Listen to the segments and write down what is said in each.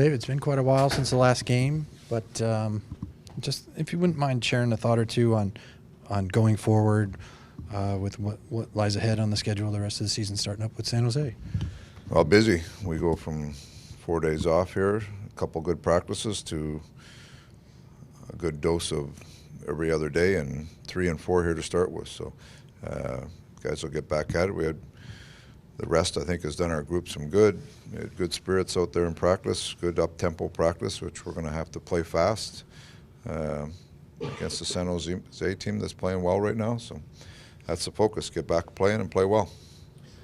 Dave, it's been quite a while since the last game, but just if you wouldn't mind sharing a thought or two on going forward with what lies ahead on the schedule the rest of the season, starting up with San Jose. Well, busy. We go from 4 days off here, a couple good practices, to a good dose of every other day, and 3 and 4 here to start with. So guys will get back at it. We had the rest, I think, has done our group some good. We had good spirits out there in practice, good up-tempo practice, which we're going to have to play fast against the San Jose team that's playing well right now. So that's the focus, get back playing and play well.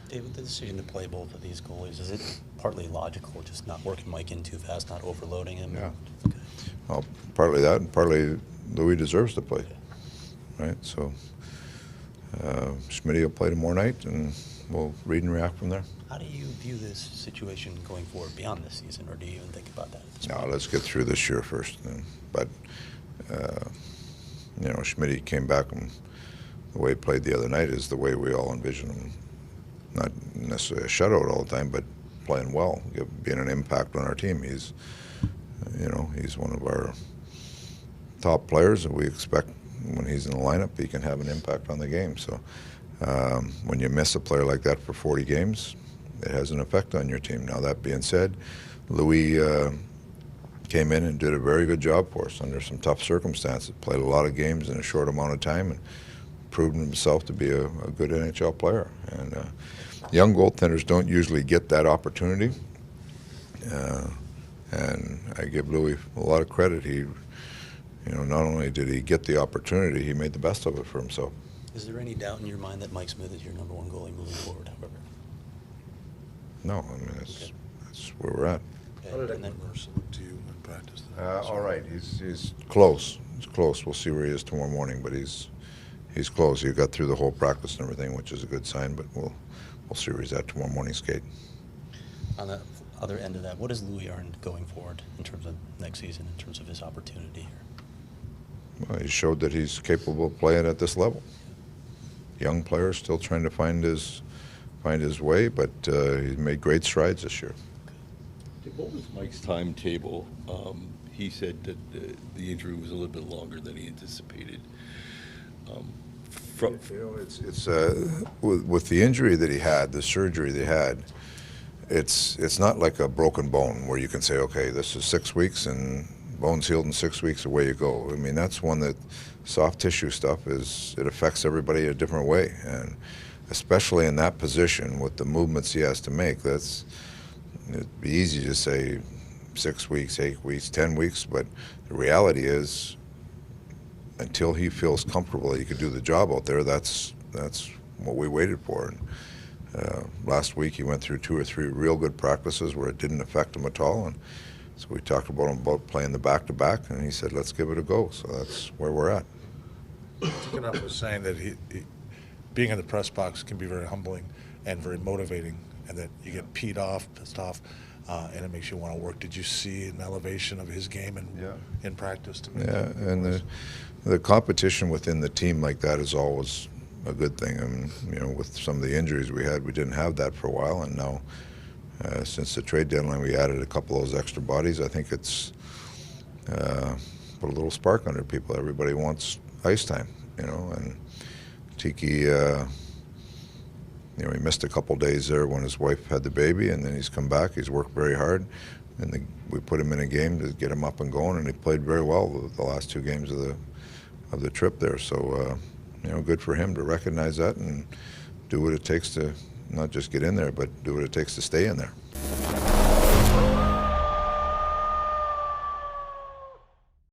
David, the decision to play both of these goalies, is it partly logical, just not working Mike in too fast, not overloading him? Yeah. Okay. Well, partly that, and partly Louis deserves to play, right? So Schmitty will play tomorrow night, and we'll read and react from there. How do you view this situation going forward beyond this season, or do you even think about that? No, let's get through this year first. But, you know, Schmitty came back, and the way he played the other night is the way we all envision him. Not necessarily a shutout all the time, but playing well, being an impact on our team. He's, you know, he's one of our top players, and we expect when he's in the lineup, he can have an impact on the game. So when you miss a player like that for 40 games, it has an effect on your team. Now, that being said, Louis came in and did a very good job for us under some tough circumstances, played a lot of games in a short amount of time, and proven himself to be a good NHL player. And young goaltenders don't usually get that opportunity, and I give Louis a lot of credit. He, you know, not only did he get the opportunity, he made the best of it for himself. Is there any doubt in your mind that Mike Smith is your number one goalie moving forward, however? No, I mean, that's where we're at. Okay. How did Emerson look to you in practice? All right, he's close. He's close. We'll see where he is tomorrow morning, but he's close. He got through the whole practice and everything, which is a good sign, but we'll see where he's at tomorrow morning skate. On the other end of that, what does Louis earn going forward in terms of next season, in terms of his opportunity here? Well, he showed that he's capable of playing at this level. Young player, still trying to find his way, but he's made great strides this year. What was Mike's timetable? He said that the injury was a little bit longer than he anticipated. You know, it's with the injury that he had, the surgery they had, it's not like a broken bone where you can say, okay, this is 6 weeks and bone's healed in 6 weeks, away you go. I mean, that's one that soft tissue stuff it affects everybody a different way, and especially in that position with the movements he has to make, it'd be easy to say 6 weeks, 8 weeks, 10 weeks, but the reality is, until he feels comfortable that he could do the job out there, that's what we waited for. And last week he went through 2 or 3 real good practices where it didn't affect him at all, and so we talked about him about playing the back-to-back, and he said, let's give it a go. So that's where we're at. Tippett was saying that he being in the press box can be very humbling and very motivating, and that you get pissed off, and it makes you want to work. Did you see an elevation of his game in practice? Yeah, and the competition within the team like that is always a good thing. I mean, you know, with some of the injuries we had, we didn't have that for a while, and now since the trade deadline, we added a couple of those extra bodies. I think it's put a little spark under people. Everybody wants ice time, you know, and Tiki, you know, he missed a couple days there when his wife had the baby, and then he's come back. He's worked very hard, and we put him in a game to get him up and going, and he played very well the last 2 games of the trip there. So, you know, good for him to recognize that and do what it takes to not just get in there, but do what it takes to stay in there.